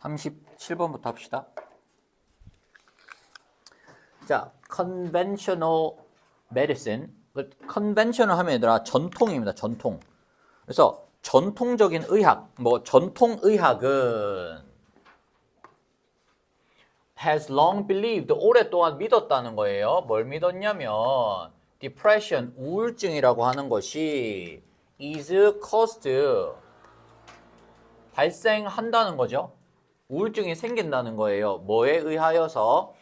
37번부터 합시다. 자, conventional medicine. conventional 하면 얘들아 전통입니다. 전통. 그래서 전통적인 의학, 뭐 전통의학은 has long believed, 오랫동안 믿었다는 거예요. 뭘 믿었냐면 depression, 우울증이라고 하는 것이 is caused, 발생한다는 거죠. 우울증이 생긴다는 거예요. 뭐에 의하여서?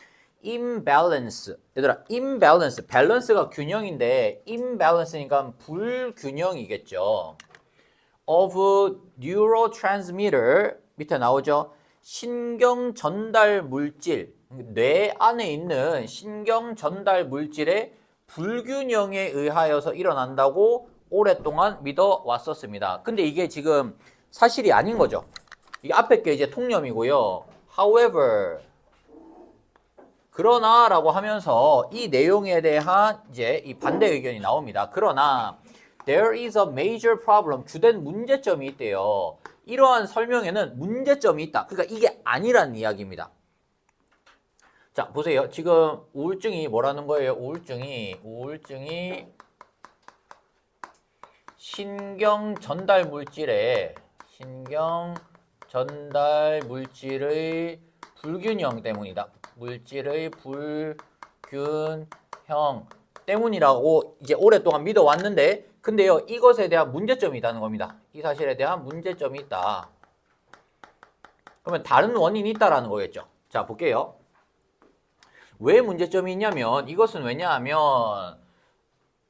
imbalance. 얘들아, imbalance, 밸런스가 균형인데 imbalance니까 불균형이겠죠. of neurotransmitter, 밑에 나오죠. 신경 전달 물질, 뇌 안에 있는 신경 전달 물질의 불균형에 의하여서 일어난다고 오랫동안 믿어 왔었습니다. 근데 이게 지금 사실이 아닌 거죠. 이게 앞에 게 이제 통념이고요. However, 그러나 라고 하면서 이 내용에 대한 이제 이 반대 의견이 나옵니다. 그러나 there is a major problem, 주된 문제점이 있대요. 이러한 설명에는 문제점이 있다. 그러니까 이게 아니란 이야기입니다. 자, 보세요. 지금 우울증이 뭐라는 거예요? 우울증이 신경 전달 물질의 불균형 때문이다. 물질의 불균형 때문이라고 이제 오랫동안 믿어왔는데, 근데요, 이것에 대한 문제점이 있다는 겁니다. 이 사실에 대한 문제점이 있다. 그러면 다른 원인이 있다라는 거겠죠. 자, 볼게요. 왜 문제점이 있냐면, 이것은 왜냐하면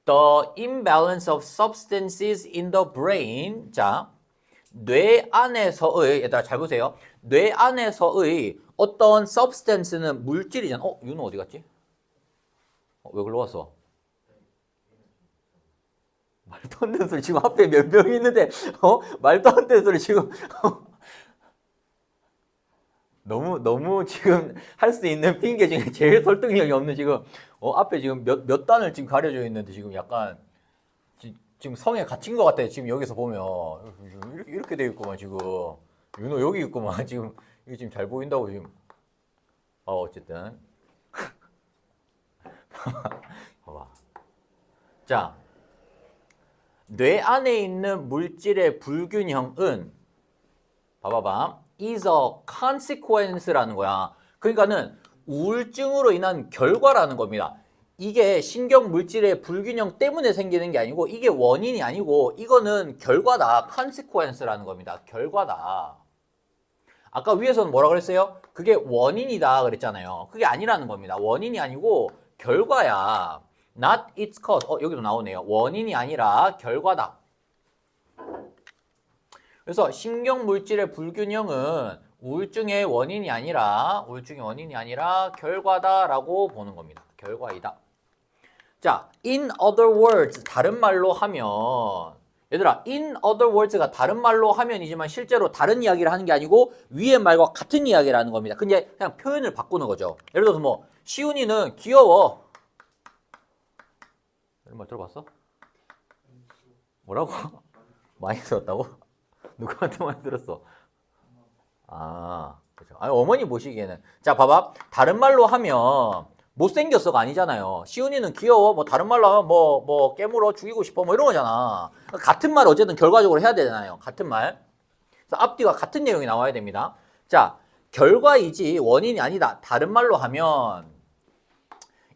the imbalance of substances in the brain. 자, 뇌 안에서의, 얘들아 잘 보세요. 뇌 안에서의 어떤 substance는 물질이잖아. 윤호 어디 갔지? 왜 글로 왔어? 말도 안 되는 소리 지금 앞에 몇 명 있는데 말도 안 되는 소리 지금 너무 지금 할 수 있는 핑계 중에 제일 설득력이 없는 지금 앞에 지금 몇 단을 지금 가려져 있는데 지금 약간 지금 성에 갇힌 것 같아. 지금 여기서 보면 이렇게 돼 있구만 지금. 윤호 여기 있구만 지금. 이게 지금 잘 보인다고 지금. 어쨌든 봐봐. 자, 뇌 안에 있는 물질의 불균형은 봐봐봐. is a consequence라는 거야. 그러니까는 우울증으로 인한 결과라는 겁니다. 이게 신경 물질의 불균형 때문에 생기는 게 아니고 이게 원인이 아니고 이거는 결과다. consequence라는 겁니다. 결과다. 아까 위에서는 뭐라 그랬어요? 그게 원인이다 그랬잖아요. 그게 아니라는 겁니다. 원인이 아니고 결과야. Not its cause. 여기도 나오네요. 원인이 아니라 결과다. 그래서 신경 물질의 불균형은 우울증의 원인이 아니라 결과다라고 보는 겁니다. 결과이다. 자, in other words, 다른 말로 하면, 얘들아, in other words가 다른 말로 하면이지만 실제로 다른 이야기를 하는 게 아니고 위의 말과 같은 이야기를 하는 겁니다. 근데 그냥 표현을 바꾸는 거죠. 예를 들어서 뭐 시훈이는 귀여워. 이런 말 들어봤어? 뭐라고? 많이 들었다고? 누구한테 많이 들었어? 그렇죠. 아니, 어머니 보시기에는. 자, 봐봐. 다른 말로 하면 못생겼어가 아니잖아요. 시훈이는 귀여워. 뭐 다른 말로 하면 뭐 깨물어 죽이고 싶어 뭐 이런 거잖아. 같은 말 어쨌든 결과적으로 해야 되잖아요. 같은 말. 그래서 앞뒤가 같은 내용이 나와야 됩니다. 자, 결과이지 원인이 아니다. 다른 말로 하면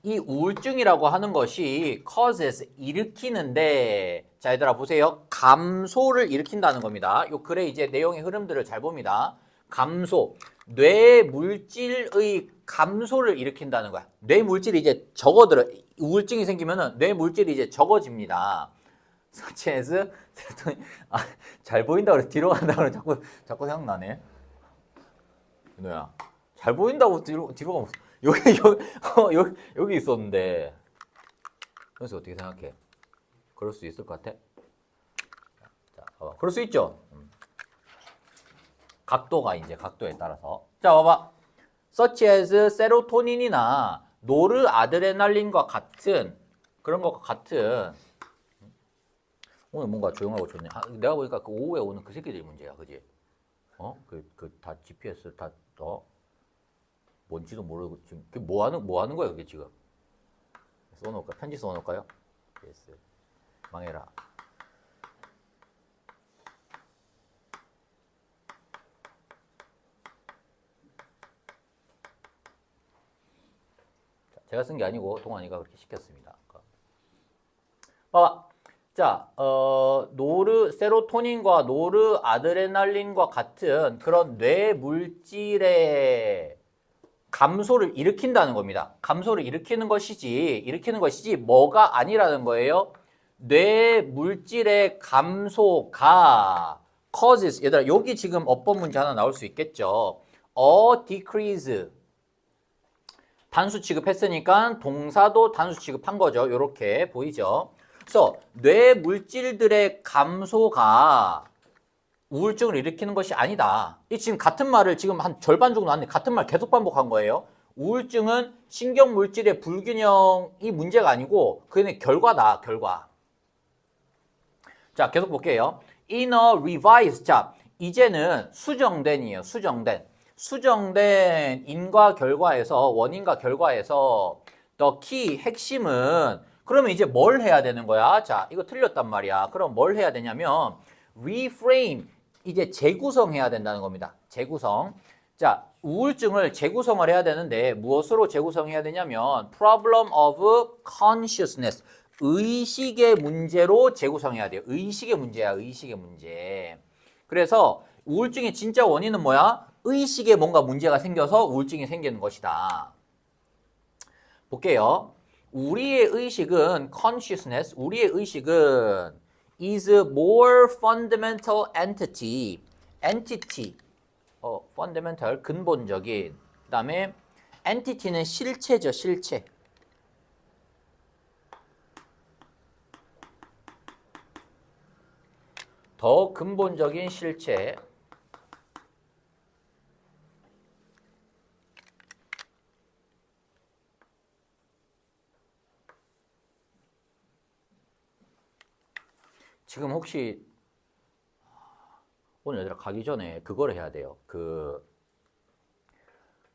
이 우울증이라고 하는 것이 causes, 일으키는데, 자, 얘들아 보세요. 감소를 일으킨다는 겁니다. 요 글의 이제 내용의 흐름들을 잘 봅니다. 감소, 뇌 물질의 감소를 일으킨다는 거야. 뇌 물질이 이제 적어들어. 우울증이 생기면은 뇌 물질이 이제 적어집니다. such as 잘 보인다고 그래. 뒤로 간다고 그래. 자꾸 생각나네. 윤호야, 잘 보인다고 뒤로 가면 여기 있었는데. 그래서 어떻게 생각해? 그럴 수 있을 것 같아? 자, 봐봐. 그럴 수 있죠? 각도가 이제 각도에 따라서. 자, 봐봐. such as 세로토닌이나 노르아드레날린과 같은 그런 것과 같은. 오늘 뭔가 조용하고 좋네. 내가 보니까 그 오후에 오는 그 새끼들이 문제야, 그지? 다 GPS 다 뭔지도 모르고 지금 뭐 하는 거야 그게 지금? 써놓을까? 편지 써놓을까요? yes. 망해라. 제가 쓴 게 아니고 동환이가 그렇게 시켰습니다. 봐봐. 자, 세로토닌과 노르아드레날린과 같은 그런 뇌 물질의 감소를 일으킨다는 겁니다. 감소를 일으키는 것이지 뭐가 아니라는 거예요. 뇌 물질의 감소가 causes, 얘들아 여기 지금 어법 문제 하나 나올 수 있겠죠. a decrease 단수 취급했으니까 동사도 단수 취급한 거죠. 이렇게 보이죠. 그래서 뇌 물질들의 감소가 우울증을 일으키는 것이 아니다. 이 지금 같은 말을 지금 한 절반 정도 나왔는데 같은 말 계속 반복한 거예요. 우울증은 신경 물질의 불균형이 문제가 아니고 그게 결과다, 결과. 자, 계속 볼게요. In a revised, 자, 이제는 수정된이에요. 수정된 인과 결과에서, 원인과 결과에서 the key, 핵심은 그러면 이제 뭘 해야 되는 거야? 자, 이거 틀렸단 말이야. 그럼 뭘 해야 되냐면 reframe, 이제 재구성해야 된다는 겁니다. 재구성. 자, 우울증을 재구성을 해야 되는데 무엇으로 재구성해야 되냐면 problem of consciousness, 의식의 문제로 재구성해야 돼요. 의식의 문제야, 의식의 문제. 그래서 우울증의 진짜 원인은 뭐야? 의식에 뭔가 문제가 생겨서 우울증이 생기는 것이다. 볼게요. 우리의 의식은 consciousness, 우리의 의식은 is more fundamental entity, fundamental, 근본적인. 그 다음에 entity는 실체죠, 실체. 더 근본적인 실체. 지금 혹시 오늘 얘들아 가기 전에 그거를 해야 돼요. 그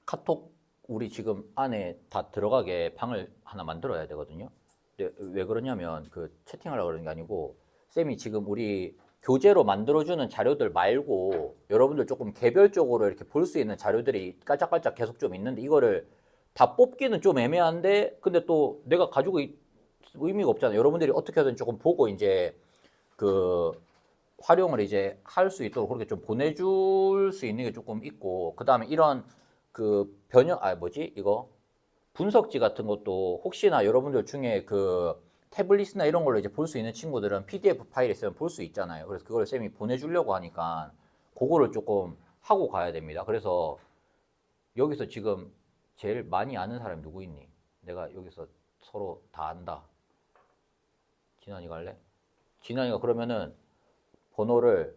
카톡 우리 지금 안에 다 들어가게 방을 하나 만들어야 되거든요. 근데 왜 그러냐면 그 채팅하려고 그러는 게 아니고 쌤이 지금 우리 교재로 만들어주는 자료들 말고 여러분들 조금 개별적으로 이렇게 볼 수 있는 자료들이 깔짝깔짝 계속 좀 있는데 이거를 다 뽑기는 좀 애매한데 근데 또 내가 가지고 의미가 없잖아요. 여러분들이 어떻게든 조금 보고 이제 그 활용을 이제 할 수 있도록 그렇게 좀 보내줄 수 있는 게 조금 있고 그 다음에 이런 그 이거 분석지 같은 것도 혹시나 여러분들 중에 그 태블릿이나 이런 걸로 이제 볼 수 있는 친구들은 PDF 파일 있으면 볼 수 있잖아요. 그래서 그걸 쌤이 보내주려고 하니까 그거를 조금 하고 가야 됩니다. 그래서 여기서 지금 제일 많이 아는 사람이 누구 있니? 내가 여기서 서로 다 안다. 진환이 갈래? 진환이가 그러면은 번호를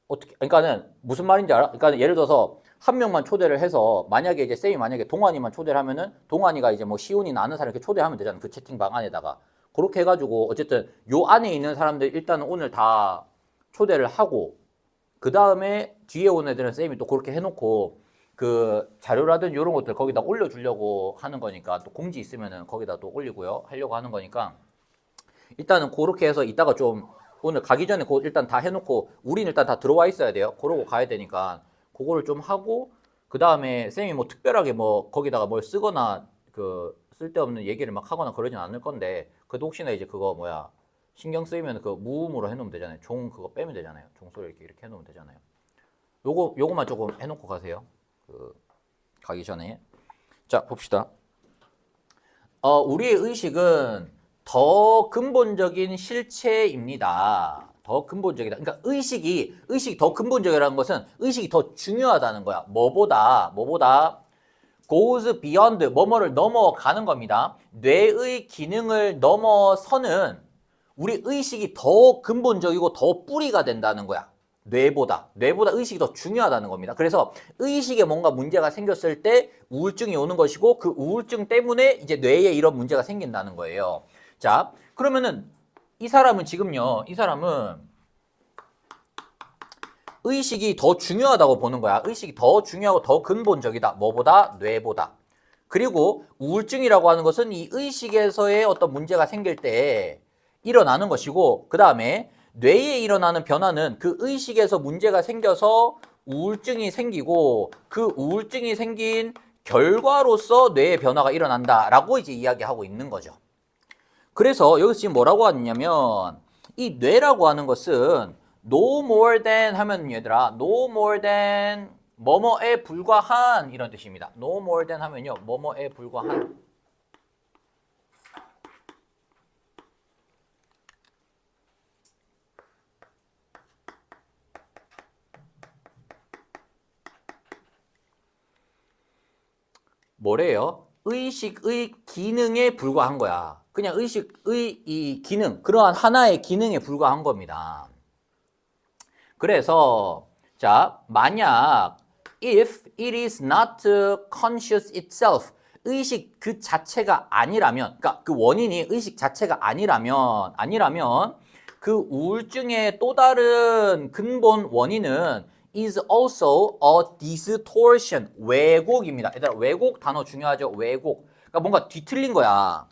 어떻게, 그러니까는 무슨 말인지 알아? 그러니까 예를 들어서 한 명만 초대를 해서 만약에 이제 쌤이 만약에 동환이만 초대를 하면은 동환이가 이제 뭐 시훈이나 아는 사람 이렇게 초대하면 되잖아. 그 채팅방 안에다가. 그렇게 해가지고 어쨌든 요 안에 있는 사람들 일단은 오늘 다 초대를 하고 그 다음에 뒤에 온 애들은 쌤이 또 그렇게 해놓고 그 자료라든 이런 것들 거기다 올려주려고 하는 거니까 또 공지 있으면은 거기다 또 올리고요. 하려고 하는 거니까 일단은 그렇게 해서 이따가 좀 오늘 가기 전에 일단 다 해놓고 우린 일단 다 들어와 있어야 돼요. 그러고 가야 되니까 그거를 좀 하고 그 다음에 쌤이 뭐 특별하게 뭐 거기다가 뭘 쓰거나 그 쓸데없는 얘기를 막 하거나 그러진 않을 건데 그래도 혹시나 이제 그거 뭐야 신경 쓰이면 그 무음으로 해놓으면 되잖아요. 종 그거 빼면 되잖아요. 종소리 이렇게 해놓으면 되잖아요. 요거만 조금 해놓고 가세요. 그 가기 전에. 자 봅시다. 우리의 의식은 더 근본적인 실체입니다. 더 근본적이다. 그러니까 의식이 더 근본적이라는 것은 의식이 더 중요하다는 거야. 뭐보다 goes beyond 뭐뭐를 넘어가는 겁니다. 뇌의 기능을 넘어서는 우리 의식이 더 근본적이고 더 뿌리가 된다는 거야. 뇌보다 의식이 더 중요하다는 겁니다. 그래서 의식에 뭔가 문제가 생겼을 때 우울증이 오는 것이고 그 우울증 때문에 이제 뇌에 이런 문제가 생긴다는 거예요. 자, 그러면은 이 사람은 지금요. 이 사람은 의식이 더 중요하다고 보는 거야. 의식이 더 중요하고 더 근본적이다. 뭐보다? 뇌보다. 그리고 우울증이라고 하는 것은 이 의식에서의 어떤 문제가 생길 때 일어나는 것이고, 그 다음에 뇌에 일어나는 변화는 그 의식에서 문제가 생겨서 우울증이 생기고, 그 우울증이 생긴 결과로서 뇌의 변화가 일어난다라고 이제 이야기하고 있는 거죠. 그래서 여기서 지금 뭐라고 하냐면, 이 뇌라고 하는 것은 no more than 하면 얘들아, no more than 뭐뭐에 불과한 이런 뜻입니다. no more than 하면요, 뭐뭐에 불과한. 뭐래요? 의식의 기능에 불과한 거야. 그냥 의식의 이 기능, 그러한 하나의 기능에 불과한 겁니다. 그래서 자, 만약 if it is not conscious itself, 의식 그 자체가 아니라면, 그러니까 그 원인이 의식 자체가 아니라면 그 우울증의 또 다른 근본 원인은 is also a distortion, 왜곡입니다. 얘들아, 왜곡 단어 중요하죠? 왜곡. 그러니까 뭔가 뒤틀린 거야.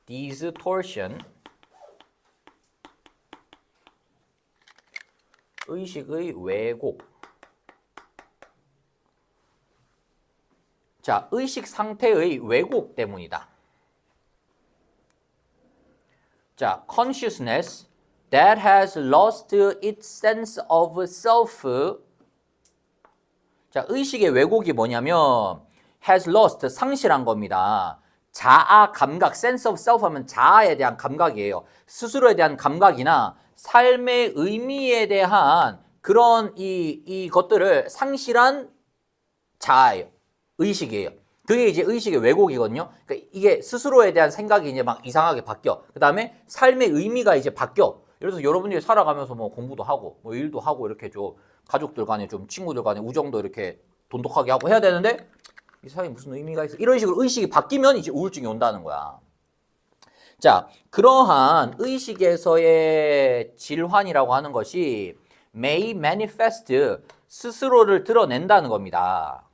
distortion. 의식의 왜곡. 자, 의식 상태의 왜곡 때문이다. 자, consciousness that has lost its sense of self. 자, 의식의 왜곡이 뭐냐면 has lost, 상실한 겁니다. 자아 감각, sense of self 하면 자아에 대한 감각이에요. 스스로에 대한 감각이나 삶의 의미에 대한 그런 이것들을 상실한 자아예요. 의식이에요. 그게 이제 의식의 왜곡이거든요. 그러니까 이게 스스로에 대한 생각이 이제 막 이상하게 바뀌어. 그 다음에 삶의 의미가 이제 바뀌어. 예를 들어서 여러분들이 살아가면서 뭐 공부도 하고, 뭐 일도 하고, 이렇게 좀 가족들 간에 좀 친구들 간에 우정도 이렇게 돈독하게 하고 해야 되는데, 이 사람이 무슨 의미가 있어? 이런 식으로 의식이 바뀌면 이제 우울증이 온다는 거야. 자, 그러한 의식에서의 질환이라고 하는 것이 may manifest, 스스로를 드러낸다는 겁니다.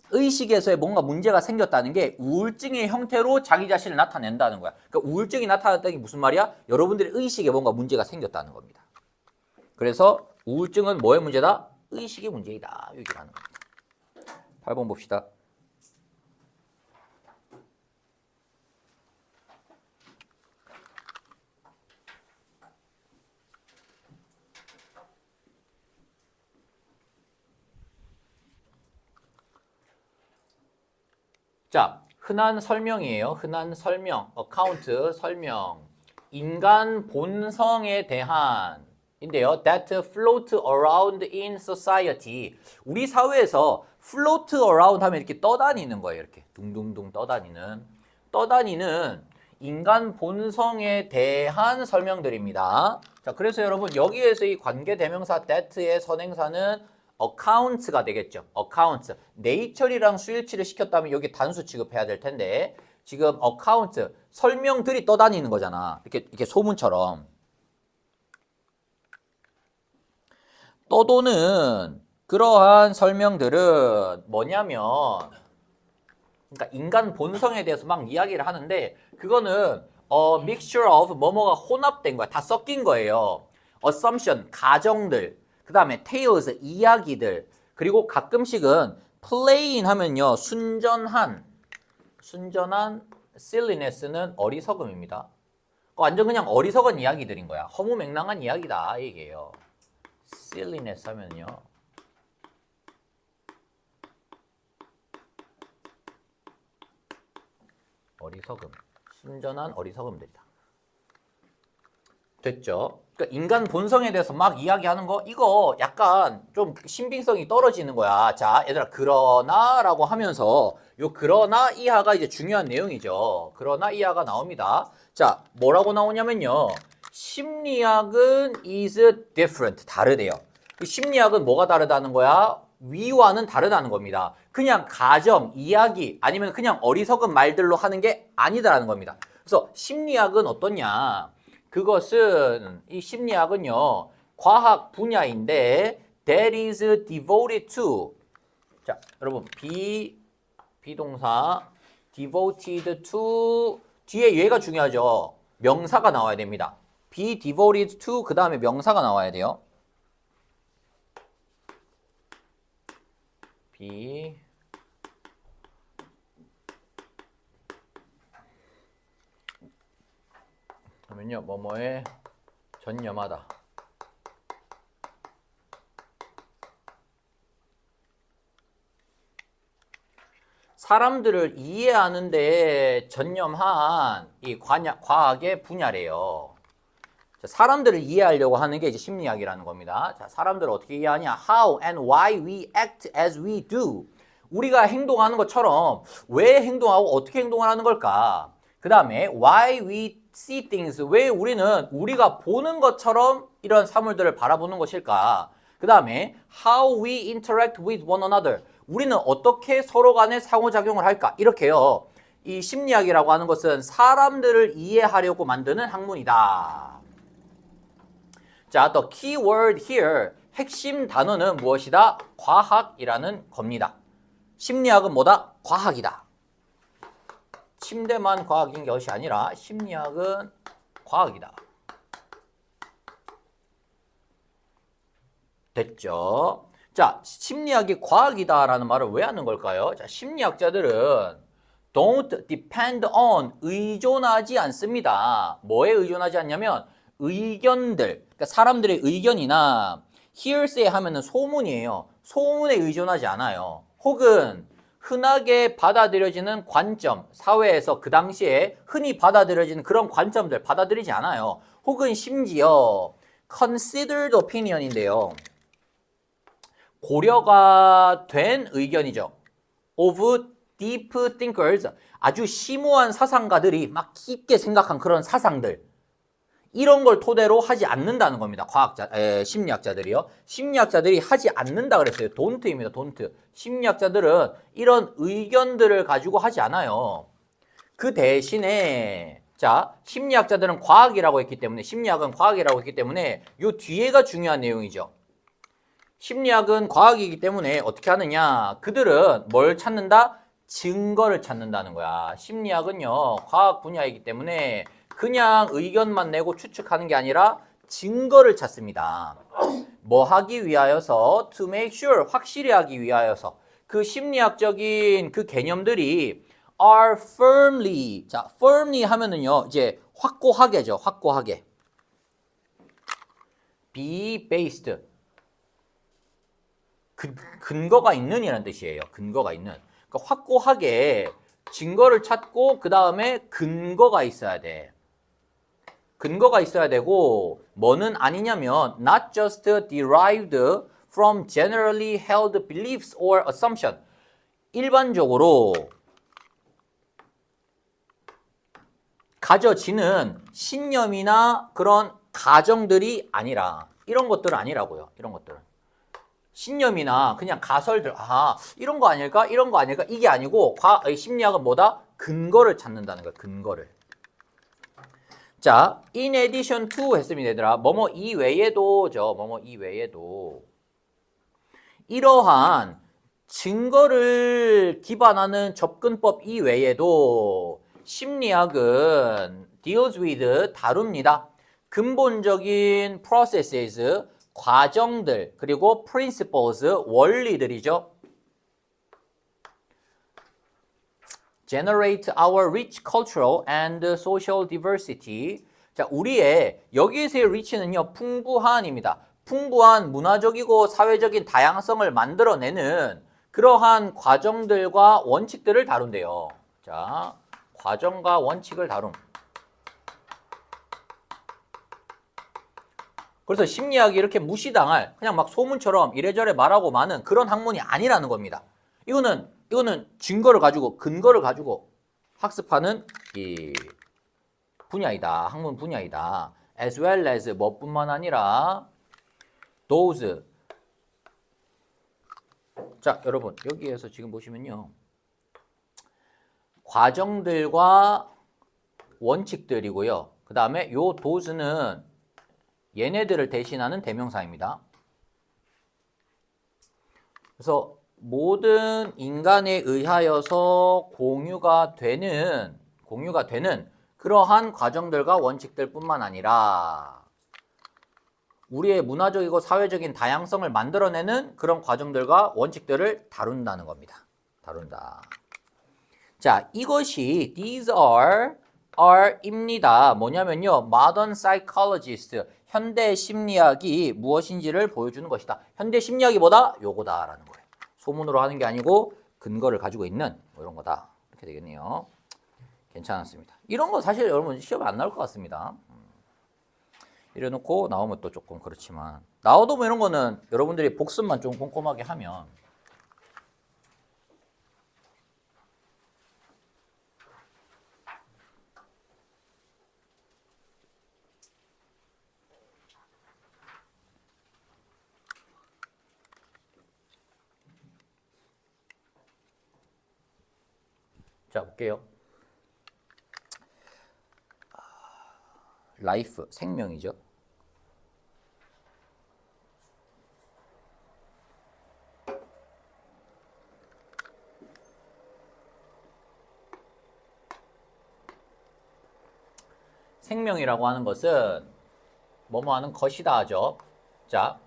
의식에서의 뭔가 문제가 생겼다는 게 우울증의 형태로 자기 자신을 나타낸다는 거야. 그러니까 우울증이 나타났다는 게 무슨 말이야? 여러분들의 의식에 뭔가 문제가 생겼다는 겁니다. 그래서 우울증은 뭐의 문제다? 의식의 문제이다. 얘기를 하는 겁니다. 8번 봅시다. 자, 흔한 설명이에요. 흔한 설명, 어카운트 설명. 인간 본성에 대한 인데요. That float around in society. 우리 사회에서 float around 하면 이렇게 떠다니는 거예요. 이렇게 둥둥둥 떠다니는 인간 본성에 대한 설명들입니다. 자, 그래서 여러분 여기에서 이 관계대명사 that의 선행사는 account가 되겠죠. account. nature이랑 수일치를 시켰다면 여기 단수 취급해야 될 텐데 지금 account 설명들이 떠다니는 거잖아. 이렇게 소문처럼 떠도는 그러한 설명들은 뭐냐면, 그러니까 인간 본성에 대해서 막 이야기를 하는데 그거는 mixture of 뭐뭐가 혼합된 거야. 다 섞인 거예요. assumption 가정들. 그 다음에 tales, 이야기들. 그리고 가끔씩은 plain 하면요, 순전한 silliness는 어리석음입니다. 완전 그냥 어리석은 이야기들인 거야. 허무맹랑한 이야기다, 얘기예요. silliness 하면요. 어리석음. 순전한 어리석음들이다. 됐죠? 그러니까 인간 본성에 대해서 막 이야기하는 거 이거 약간 좀 신빙성이 떨어지는 거야. 자, 얘들아 그러나라고 하면서 요 그러나 이하가 이제 중요한 내용이죠. 그러나 이하가 나옵니다. 자, 뭐라고 나오냐면요. 심리학은 is different. 다르대요. 심리학은 뭐가 다르다는 거야? 위와는 다르다는 겁니다. 그냥 가정, 이야기 아니면 그냥 어리석은 말들로 하는 게 아니다라는 겁니다. 그래서 심리학은 어떠냐? 그것은 이 심리학은요. 과학 분야인데 that is devoted to. 자, 여러분 비동사 devoted to 뒤에 얘가 중요하죠. 명사가 나와야 됩니다. be devoted to 그 다음에 명사가 나와야 돼요. be 그러면요 뭐뭐에 전념하다. 사람들을 이해하는데 전념한 이 과학의 분야래요. 자, 사람들을 이해하려고 하는 게 이제 심리학이라는 겁니다. 자, 사람들을 어떻게 이해하냐? How and why we act as we do. 우리가 행동하는 것처럼 왜 행동하고 어떻게 행동을 하는 걸까? 그 다음에 why we see things. 왜 우리는 우리가 보는 것처럼 이런 사물들을 바라보는 것일까? 그 다음에 how we interact with one another. 우리는 어떻게 서로 간에 상호작용을 할까? 이렇게요. 이 심리학이라고 하는 것은 사람들을 이해하려고 만드는 학문이다. 자, the key word here. 핵심 단어는 무엇이다? 과학이라는 겁니다. 심리학은 뭐다? 과학이다. 침대만 과학인 것이 아니라 심리학은 과학이다. 됐죠? 자, 심리학이 과학이다라는 말을 왜 하는 걸까요? 자, 심리학자들은 don't depend on 의존하지 않습니다. 뭐에 의존하지 않냐면 의견들, 그러니까 사람들의 의견이나 hearsay 하면은 소문이에요. 소문에 의존하지 않아요. 혹은 흔하게 받아들여지는 관점, 사회에서 그 당시에 흔히 받아들여지는 그런 관점들 받아들이지 않아요. 혹은 심지어 considered opinion인데요. 고려가 된 의견이죠. of deep thinkers, 아주 심오한 사상가들이 막 깊게 생각한 그런 사상들, 이런 걸 토대로 하지 않는다는 겁니다. 심리학자들이요. 심리학자들이 하지 않는다 그랬어요. don't입니다. don't. 심리학자들은 이런 의견들을 가지고 하지 않아요. 그 대신에 자, 심리학자들은 과학이라고 했기 때문에 심리학은 과학이라고 했기 때문에 요 뒤에가 중요한 내용이죠. 심리학은 과학이기 때문에 어떻게 하느냐? 그들은 뭘 찾는다? 증거를 찾는다는 거야. 심리학은요, 과학 분야이기 때문에 그냥 의견만 내고 추측하는 게 아니라 증거를 찾습니다. 뭐 하기 위하여서? To make sure, 확실히 하기 위하여서. 그 심리학적인 그 개념들이 are firmly, 자, firmly 하면은요, 이제 확고하게죠, 확고하게. be based. 근거가 있는 이라는 뜻이에요. 근거가 있는. 그러니까 확고하게 증거를 찾고 그 다음에 근거가 있어야 돼. 근거가 있어야 되고 뭐는 아니냐면 not just derived from generally held beliefs or assumption. 일반적으로 가져지는 신념이나 그런 가정들이 아니라 이런 것들은 아니라고요. 이런 것들은. 신념이나 그냥 가설들, 이런 거 아닐까? 이런 거 아닐까? 이게 아니고 심리학은 뭐다? 근거를 찾는다는 거야. 근거를. 자, in addition to 했습니다, 얘들아. 뭐뭐 이외에도죠. 뭐뭐 이외에도 이러한 증거를 기반하는 접근법 이외에도 심리학은 deals with 다룹니다. 근본적인 processes, 과정들, 그리고 principles, 원리들이죠. generate our rich cultural and social diversity. 자, 우리의 여기에서의 rich는요, 풍부한입니다. 풍부한 문화적이고 사회적인 다양성을 만들어내는 그러한 과정들과 원칙들을 다룬대요. 자, 과정과 원칙을 다룸. 그래서 심리학이 이렇게 무시당할 그냥 막 소문처럼 이래저래 말하고 마는 그런 학문이 아니라는 겁니다. 이거는 증거를 가지고 근거를 가지고 학습하는 이 분야이다. 학문 분야이다. as well as 뭐뿐만 아니라 those. 자, 여러분 여기에서 지금 보시면요. 과정들과 원칙들이고요. 그 다음에 요 does는 얘네들을 대신하는 대명사입니다. 그래서 모든 인간에 의하여서 공유가 되는 그러한 과정들과 원칙들 뿐만 아니라 우리의 문화적이고 사회적인 다양성을 만들어내는 그런 과정들과 원칙들을 다룬다는 겁니다. 다룬다. 자, 이것이 these are입니다. 뭐냐면요. modern psychologist, 현대 심리학이 무엇인지를 보여주는 것이다. 현대 심리학이 뭐다? 요거다라는 거예요. 소문으로 하는 게 아니고 근거를 가지고 있는 뭐 이런 거다. 이렇게 되겠네요. 괜찮았습니다. 이런 거 사실 여러분 시험에 안 나올 것 같습니다. 이래놓고 나오면 또 조금 그렇지만 나와도 뭐 이런 거는 여러분들이 복습만 좀 꼼꼼하게 하면 자 볼게요. 라이프 생명이죠. 생명이라고 하는 것은 뭐뭐 하는 것이다 하죠. 자,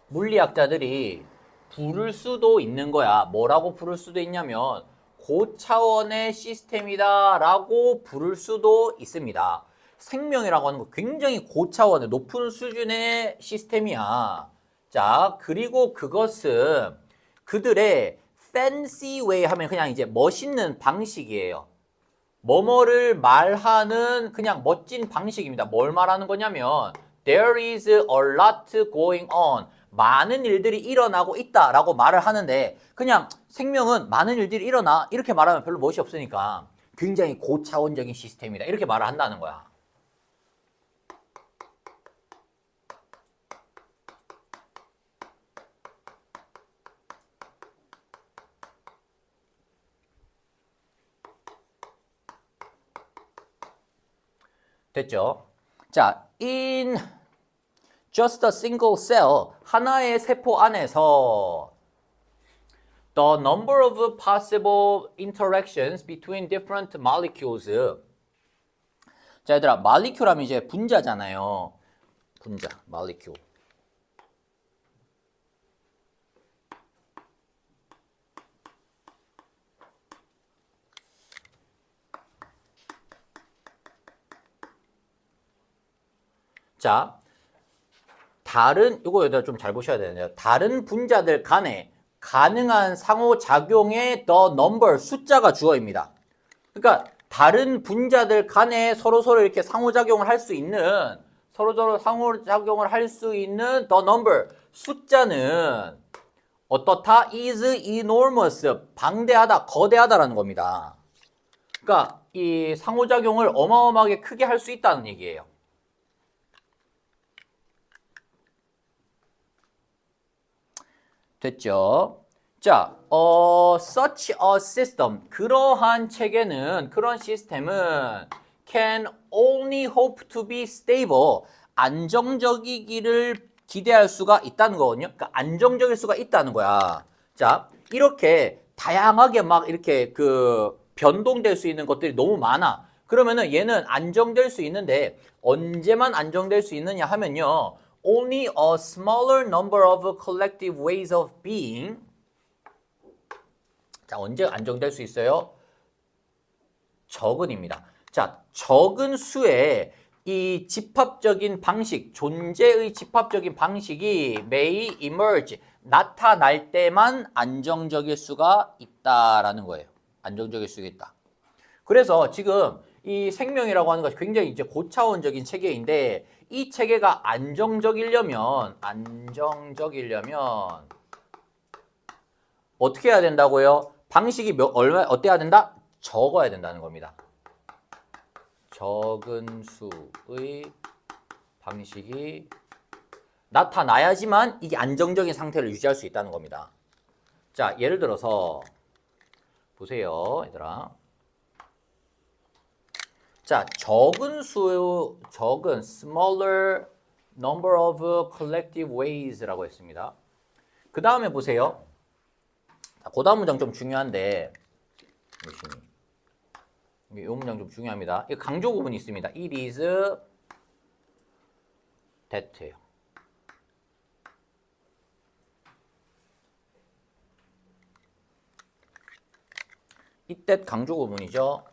물리학자들이 부를 수도 있는 거야. 뭐라고 부를 수도 있냐면 고차원의 시스템이다 라고 부를 수도 있습니다. 생명이라고 하는 거 굉장히 고차원의 높은 수준의 시스템이야. 자, 그리고 그것은 그들의 fancy way 하면 그냥 이제 멋있는 방식이에요. 뭐뭐를 말하는 그냥 멋진 방식입니다. 뭘 말하는 거냐면 There is a lot going on. 많은 일들이 일어나고 있다라고 말을 하는데 그냥 생명은 많은 일들이 일어나 이렇게 말하면 별로 멋이 없으니까 굉장히 고차원적인 시스템이다. 이렇게 말을 한다는 거야. 됐죠? 자, in just a single cell, 하나의 세포 안에서 the number of possible interactions between different molecules. 자, 얘들아, molecule 하면 이제 분자잖아요. 분자, molecule. 자, 요거 얘들아 좀 잘 보셔야 되는데요. 다른 분자들 간에 가능한 상호작용의 the number, 숫자가 주어입니다. 그러니까 다른 분자들 간에 서로서로 이렇게 상호작용을 할 수 있는, 서로서로 상호작용을 할 수 있는 the number, 숫자는 어떻다? is enormous, 방대하다, 거대하다라는 겁니다. 그러니까 이 상호작용을 어마어마하게 크게 할 수 있다는 얘기예요. 됐죠? 자, such a system, 그러한 체계는, 그런 시스템은 can only hope to be stable, 안정적이기를 기대할 수가 있다는 거거든요. 그러니까 안정적일 수가 있다는 거야. 자, 이렇게 다양하게 막 이렇게 변동될 수 있는 것들이 너무 많아. 그러면은 얘는 안정될 수 있는데 언제만 안정될 수 있느냐 하면요. Only a smaller number of collective ways of being. 자, 언제 안정될 수 있어요? 적은입니다. 자, 적은 수의 이 집합적인 방식, 존재의 집합적인 방식이 may emerge, 나타날 때만 안정적일 수가 있다라는 거예요. 안정적일 수가 있다. 그래서 지금 이 생명이라고 하는 것이 굉장히 이제 고차원적인 체계인데 이 체계가 안정적이려면 어떻게 해야 된다고요? 방식이 어때야 된다? 적어야 된다는 겁니다. 적은 수의 방식이 나타나야지만 이게 안정적인 상태를 유지할 수 있다는 겁니다. 자, 예를 들어서 보세요, 얘들아. 자, 적은 smaller number of collective ways라고 했습니다. 그 다음에 보세요. 그 다음 문장 좀 중요한데, 이 문장 좀 중요합니다. 이 강조 구문이 있습니다. It is that예요. it that 강조 구문이죠.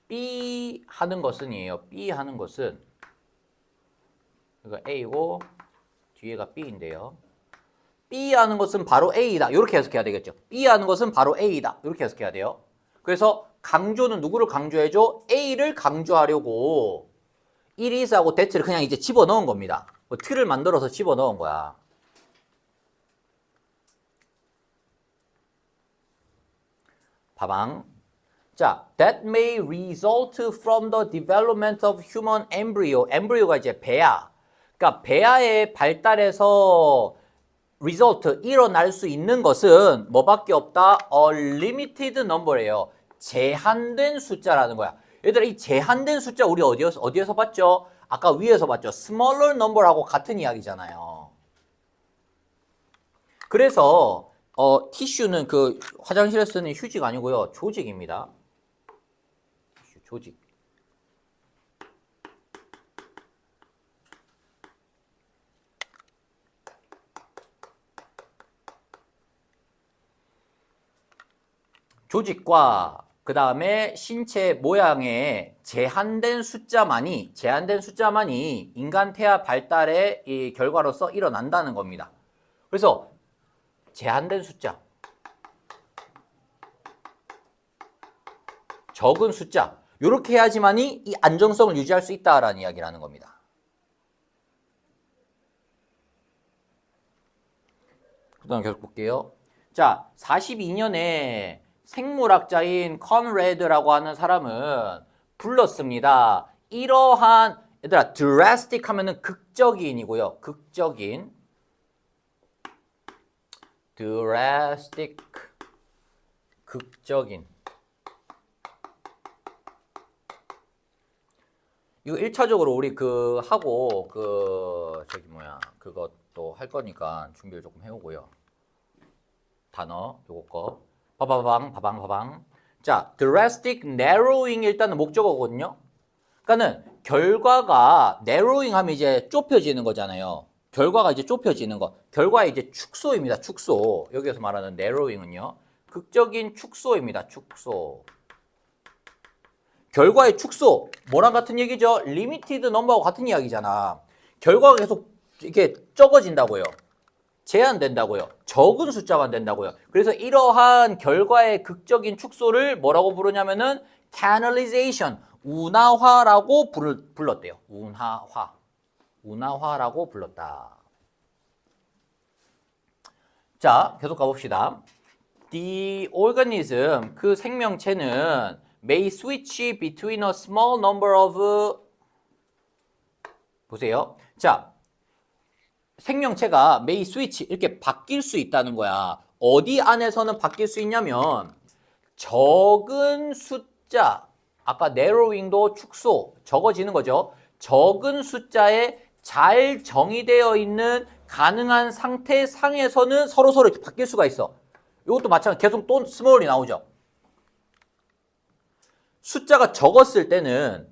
B 하는 것은이에요. B 하는 것은 이거 A고 뒤에가 B인데요. B 하는 것은 바로 A다. 이렇게 해석해야 되겠죠. B 하는 것은 바로 A다. 이렇게 해석해야 돼요. 그래서 강조는 누구를 강조해줘? A를 강조하려고 it is하고 that를 그냥 이제 집어넣은 겁니다. 뭐 틀을 만들어서 집어넣은 거야. 봐방. 자, that may result from the development of human embryo. embryo가 이제 배아. 그러니까 배아의 발달에서 result, 일어날 수 있는 것은 뭐밖에 없다? A limited number예요. 제한된 숫자라는 거야. 얘들아, 이 제한된 숫자 우리 어디에서 봤죠? 아까 위에서 봤죠? smaller number하고 같은 이야기잖아요. 그래서 티슈는 그 화장실에 쓰는 휴지가 아니고요. 조직입니다. 조직. 조직과 그 다음에 신체 모양의 제한된 숫자만이 인간 태아 발달의 이 결과로서 일어난다는 겁니다. 그래서 제한된 숫자, 적은 숫자, 이렇게 해야지만이 이 안정성을 유지할 수 있다라는 이야기를 하는 겁니다. 그 다음 계속 볼게요. 자, 42년에 생물학자인 컨레드라고 하는 사람은 불렀습니다. 이러한, 얘들아, drastic 하면은 극적인이고요. 극적인. drastic. 극적인. 이거 1차적으로 우리 그것도 할 거니까 준비를 조금 해오고요. 단어, 요거 거. 바방. 자, drastic narrowing 일단은 목적어거든요. 그러니까는 결과가 narrowing 하면 이제 좁혀지는 거잖아요. 결과가 이제 좁혀지는 거. 결과의 이제 축소입니다. 축소. 여기서 말하는 narrowing은요. 극적인 축소입니다. 축소. 결과의 축소. 뭐랑 같은 얘기죠? limited number하고 같은 이야기잖아. 결과가 계속 이렇게 적어진다고요. 제한된다고요. 적은 숫자만 된다고요. 그래서 이러한 결과의 극적인 축소를 뭐라고 부르냐면은 canalization, 운하화라고 불렀대요. 운하화라고 불렀다. 자, 계속 가봅시다. The organism, 그 생명체는 may switch between a small number of 보세요. 자, 생명체가 may switch 이렇게 바뀔 수 있다는 거야. 어디 안에서는 바뀔 수 있냐면 적은 숫자, 아까 narrowing도 축소, 적어지는 거죠. 적은 숫자에 잘 정의되어 있는 가능한 상태 상에서는 서로 이렇게 바뀔 수가 있어. 이것도 마찬가지. 계속 또 small이 나오죠. 숫자가 적었을 때는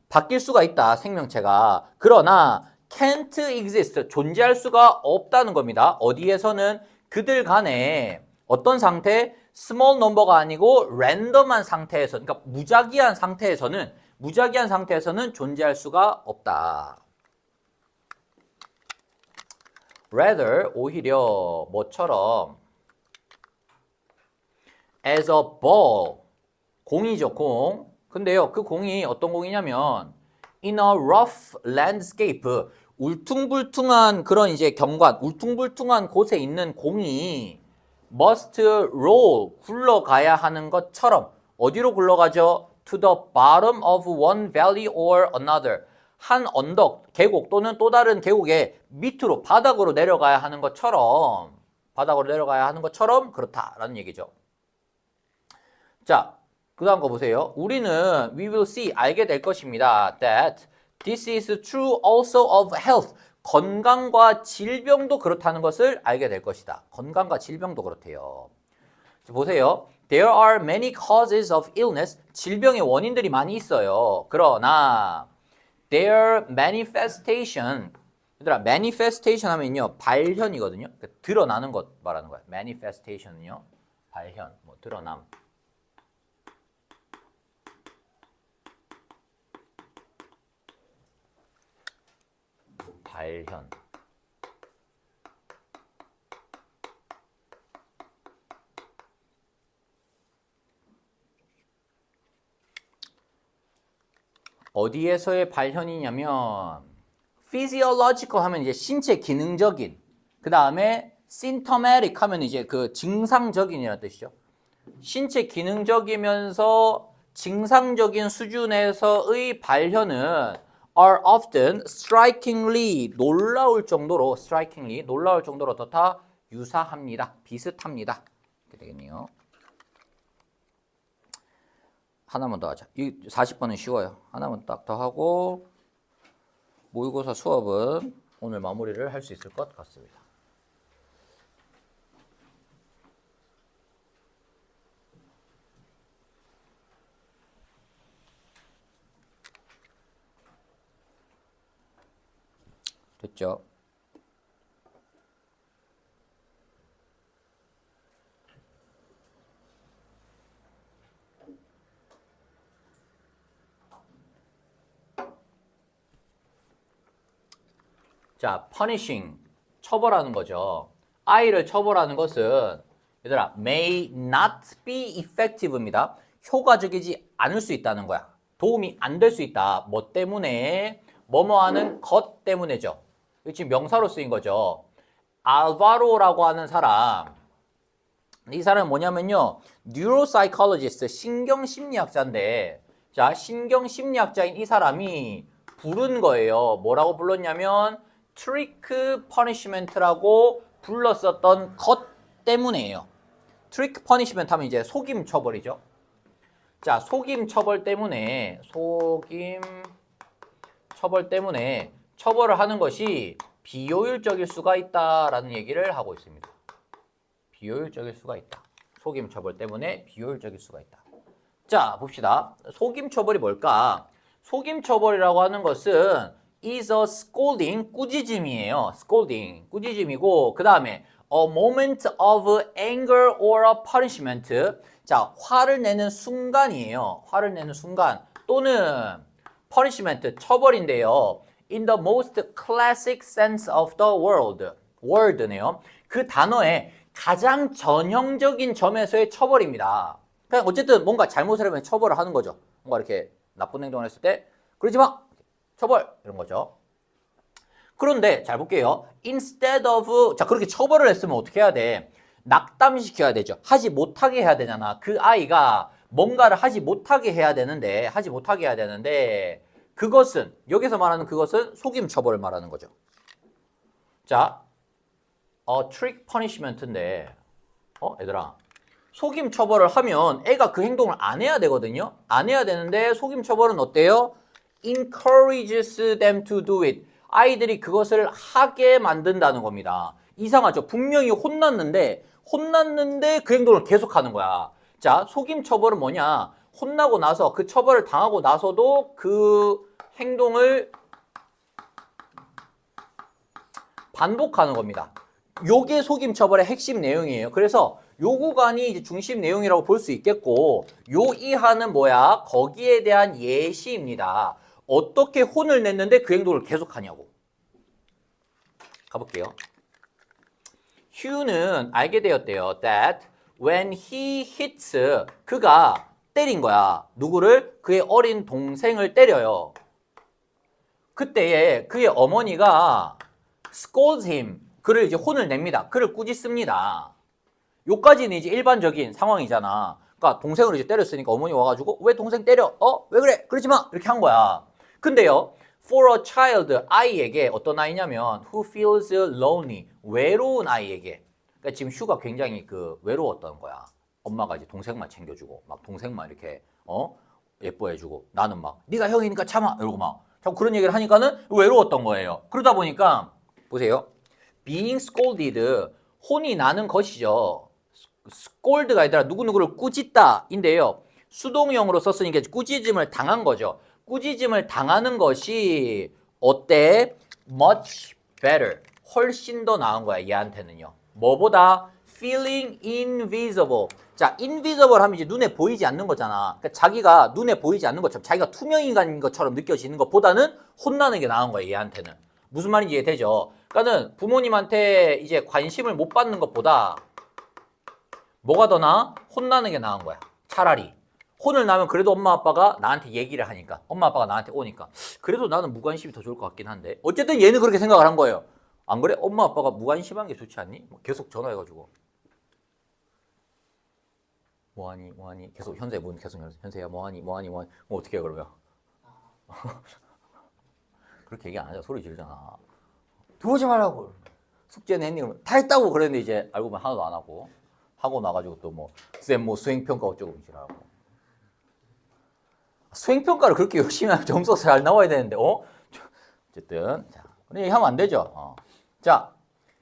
바뀔 수가 있다, 생명체가. 그러나 can't exist, 존재할 수가 없다는 겁니다. 어디에서는 그들 간에 어떤 상태? small number가 아니고 랜덤한 상태에서, 그러니까 무작위한 상태에서는 존재할 수가 없다. rather, 오히려 뭐처럼 as a ball, 공이죠, 공. 근데요, 그 공이 어떤 공이냐면 in a rough landscape, 울퉁불퉁한 그런 이제 경관, 울퉁불퉁한 곳에 있는 공이 must roll, 굴러가야 하는 것처럼 어디로 굴러가죠? to the bottom of one valley or another. 한 언덕, 계곡 또는 또 다른 계곡의 밑으로 바닥으로 내려가야 하는 것처럼 그렇다라는 얘기죠. 자, 그 다음 거 보세요. 우리는 we will see 알게 될 것입니다. that this is true also of health. 건강과 질병도 그렇다는 것을 알게 될 것이다. 건강과 질병도 그렇대요. 보세요. There are many causes of illness. 질병의 원인들이 많이 있어요. 그러나 their manifestation. 얘들아, manifestation 하면요. 발현이거든요. 그러니까 드러나는 것 말하는 거예요. manifestation은요. 발현, 뭐 드러남. 발현. 어디에서의 발현이냐면 physiological 하면 이제 신체 기능적인, 그 다음에 symptomatic 하면 이제 그 증상적인이라는 뜻이죠. 신체 기능적이면서 증상적인 수준에서의 발현은 are often strikingly 놀라울 정도로 더 다 유사합니다. 비슷합니다. 이렇게 되겠네요. 하나만 더 하자. 이 40번은 쉬워요. 하나만 딱 더 하고 모의고사 수업은 오늘 마무리를 할 수 있을 것 같습니다. 됐죠? 자, punishing, 처벌하는 거죠. 아이를 처벌하는 것은 얘들아, may not be effective입니다. 효과적이지 않을 수 있다는 거야. 도움이 안 될 수 있다. 뭐 때문에? 뭐뭐 하는 것 때문에죠. 이거 지금 명사로 쓰인 거죠. 알바로라고 하는 사람, 이 사람은 뭐냐면요, neuropsychologist, 신경심리학자인데, 자, 신경심리학자인 이 사람이 부른 거예요. 뭐라고 불렀냐면 trick punishment라고 불렀었던 것 때문에요. trick punishment 하면 이제 속임 처벌이죠. 자, 속임 처벌 때문에 처벌을 하는 것이 비효율적일 수가 있다라는 얘기를 하고 있습니다. 비효율적일 수가 있다. 속임 처벌 때문에 비효율적일 수가 있다. 자, 봅시다. 속임 처벌이 뭘까? 속임 처벌이라고 하는 것은 is a scolding, 꾸짖음이에요. scolding, 꾸짖음이고, 그 다음에 a moment of anger or a punishment. 자, 화를 내는 순간이에요. 화를 내는 순간. 또는 punishment, 처벌인데요. in the most classic sense of the word네요. 그 단어의 가장 전형적인 점에서의 처벌입니다. 그냥 어쨌든 뭔가 잘못을 하면 처벌을 하는 거죠. 뭔가 이렇게 나쁜 행동을 했을 때 그러지 마! 처벌! 이런 거죠. 그런데 잘 볼게요. instead of, 자, 그렇게 처벌을 했으면 어떻게 해야 돼? 낙담시켜야 되죠. 하지 못하게 해야 되잖아. 그 아이가 뭔가를 하지 못하게 해야 되는데 그것은, 여기서 말하는 그것은 속임 처벌을 말하는 거죠. 자, trick punishment인데, 얘들아, 속임 처벌을 하면 애가 그 행동을 안 해야 되거든요. 안 해야 되는데 속임 처벌은 어때요? encourages them to do it. 아이들이 그것을 하게 만든다는 겁니다. 이상하죠? 분명히 혼났는데 그 행동을 계속하는 거야. 자, 속임 처벌은 뭐냐? 혼나고 나서 그 처벌을 당하고 나서도 그 행동을 반복하는 겁니다. 요게 속임 처벌의 핵심 내용이에요. 그래서 요 구간이 이제 중심 내용이라고 볼 수 있겠고, 요 이하는 뭐야? 거기에 대한 예시입니다. 어떻게 혼을 냈는데 그 행동을 계속하냐고. 가볼게요. 휴는 알게 되었대요. That when he hits, 그가 때린 거야. 누구를? 그의 어린 동생을 때려요. 그때에 그의 어머니가 scolds him, 그를 이제 혼을 냅니다. 그를 꾸짖습니다. 요까지는 이제 일반적인 상황이잖아. 그러니까 동생을 이제 때렸으니까 어머니 와가지고 왜 동생 때려? 왜 그래? 그러지 마! 이렇게 한 거야. 근데요, for a child, 아이에게, 어떤 아이냐면 who feels lonely, 외로운 아이에게, 그러니까 지금 휴가 굉장히 외로웠던 거야. 엄마가 이제 동생만 챙겨주고 막 동생만 이렇게 예뻐해주고 나는 막 네가 형이니까 참아 이러고 막 자꾸 그런 얘기를 하니까는 외로웠던 거예요. 그러다 보니까 보세요. being scolded 혼이 나는 것이죠. scold가 아니라 누구누구를 꾸짖다인데요. 수동형으로 썼으니까 꾸짖음을 당한 거죠. 꾸짖음을 당하는 것이 어때? much better. 훨씬 더 나은 거야, 얘한테는요. 뭐보다? feeling invisible. 자, invisible 하면 이제 눈에 보이지 않는 거잖아. 그러니까 자기가 눈에 보이지 않는 것처럼, 자기가 투명인간인 것처럼 느껴지는 것보다는 혼나는 게 나은 거야, 얘한테는. 무슨 말인지 이해되죠? 그러니까는 부모님한테 이제 관심을 못 받는 것보다 뭐가 더 나아? 혼나는 게 나은 거야. 차라리. 혼을 나면 그래도 엄마 아빠가 나한테 얘기를 하니까. 엄마 아빠가 나한테 오니까. 그래도 나는 무관심이 더 좋을 것 같긴 한데. 어쨌든 얘는 그렇게 생각을 한 거예요. 안 그래? 엄마 아빠가 무관심한 게 좋지 않니? 계속 전화해가지고. 뭐하니? 계속 현세 문 계속 현세야 뭐하니? 뭐 어떻게 해 그러면? 그렇게 얘기 안 하자. 소리 지르잖아. 들어오지 말라고. 숙제는 했니? 다 했다고 그랬는데 이제 알고 보면 하나도 안 하고. 하고 나가지고 또 뭐 쌤 뭐 수행평가 어쩌고 지랄하고. 수행평가를 그렇게 열심히 하면 점수가 잘 나와야 되는데 어쨌든 자 그런 얘기 하면 안 되죠. 자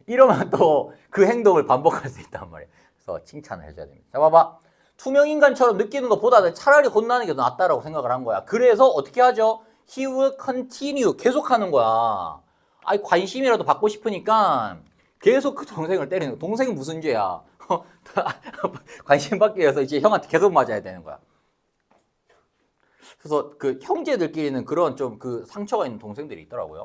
이러면 또 그 행동을 반복할 수 있단 말이에요. 그래서 칭찬을 해줘야 됩니다. 자 봐봐. 투명인간처럼 느끼는 것보다는 차라리 혼나는 게 더 낫다라고 생각을 한 거야. 그래서 어떻게 하죠? He will continue. 계속하는 거야. 아니 관심이라도 받고 싶으니까 계속 그 동생을 때리는 거야. 동생이 무슨 죄야? 관심 받기 위해서 이제 형한테 계속 맞아야 되는 거야. 그래서 그 형제들끼리는 그런 좀 그 상처가 있는 동생들이 있더라고요.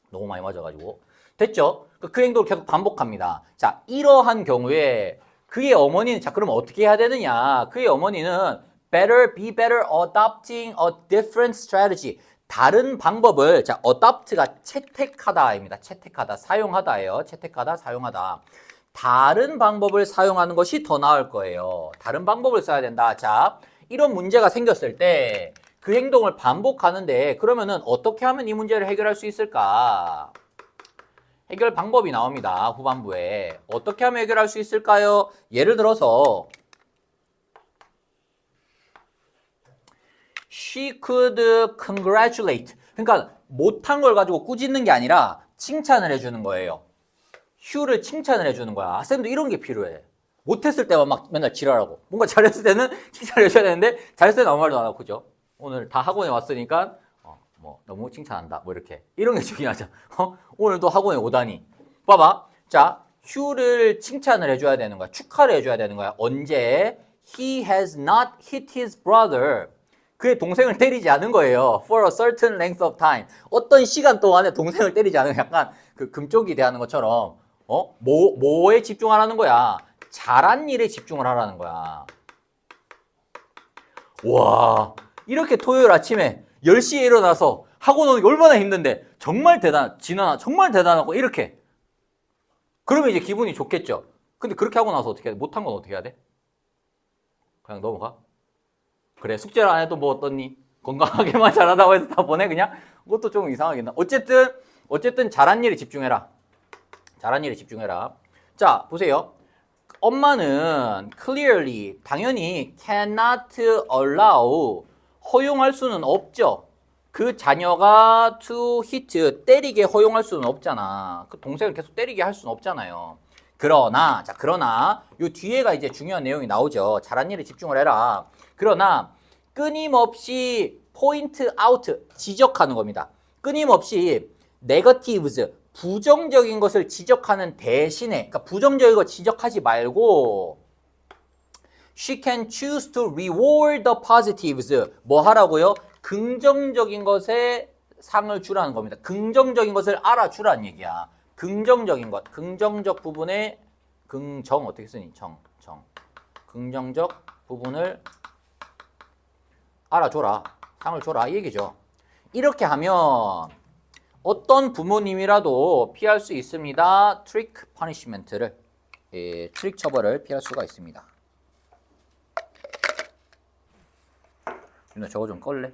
너무 많이 맞아가지고. 됐죠? 그 행동을 계속 반복합니다. 자, 이러한 경우에 그의 어머니는 자, 그러면 어떻게 해야 되느냐? 그의 어머니는 be better adopting a different strategy. 다른 방법을, 자, adopt가 채택하다입니다. 채택하다, 사용하다예요. 채택하다, 사용하다. 다른 방법을 사용하는 것이 더 나을 거예요. 다른 방법을 써야 된다. 자, 이런 문제가 생겼을 때 그 행동을 반복하는데 그러면은 어떻게 하면 이 문제를 해결할 수 있을까? 해결 방법이 나옵니다. 후반부에. 어떻게 하면 해결할 수 있을까요? 예를 들어서 She could congratulate. 그러니까 못한 걸 가지고 꾸짖는 게 아니라 칭찬을 해주는 거예요. 휴를 칭찬을 해주는 거야. 쌤도 이런 게 필요해. 못했을 때만 막 맨날 지랄하고 뭔가 잘했을 때는 칭찬을 해줘야 되는데 잘했을 때는 아무 말도 안 하고 그죠? 오늘 다 학원에 왔으니까 뭐 너무 칭찬한다 뭐 이렇게 이런 게 중요하죠. 오늘도 학원에 오다니 봐봐. 자 휴를 칭찬을 해줘야 되는 거야. 축하를 해줘야 되는 거야. 언제? He has not hit his brother. 그의 동생을 때리지 않은 거예요. For a certain length of time. 어떤 시간 동안에 동생을 때리지 않은 약간 그 금쪽이 대하는 것처럼 뭐에 집중하라는 거야? 잘한 일에 집중을 하라는 거야. 와, 이렇게 토요일 아침에 10시에 일어나서 학원 오는 게 얼마나 힘든데 정말 진아 정말 대단하고 이렇게 그러면 이제 기분이 좋겠죠. 근데 그렇게 하고 나서 어떻게 해야 돼? 못한 건 어떻게 해야 돼? 그냥 넘어가? 그래, 숙제를 안 해도 뭐 어떻니? 건강하게만 잘하다고 해서 다 보내 그냥? 그것도 좀 이상하겠나? 어쨌든 잘한 일에 집중해라. 잘한 일에 집중해라. 자, 보세요. 엄마는 clearly, 당연히 cannot allow, 허용할 수는 없죠. 그 자녀가 to hit, 때리게 허용할 수는 없잖아. 그 동생을 계속 때리게 할 수는 없잖아요. 그러나 요 뒤에가 이제 중요한 내용이 나오죠. 잘한 일에 집중을 해라. 그러나 끊임없이 point out, 지적하는 겁니다. 끊임없이 negatives, 부정적인 것을 지적하는 대신에, 그러니까 부정적인 거 지적하지 말고 she can choose to reward the positives. 뭐 하라고요? 긍정적인 것에 상을 주라는 겁니다. 긍정적인 것을 알아주라는 얘기야. 긍정적인 것, 긍정적 부분에 긍정 어떻게 쓰니? 정. 긍정적 부분을 알아줘라. 상을 줘라 이 얘기죠. 이렇게 하면 어떤 부모님이라도 피할 수 있습니다. 트릭 퍼니시먼트를, 트릭 처벌을 피할 수가 있습니다. 누나 저거 좀 끌래?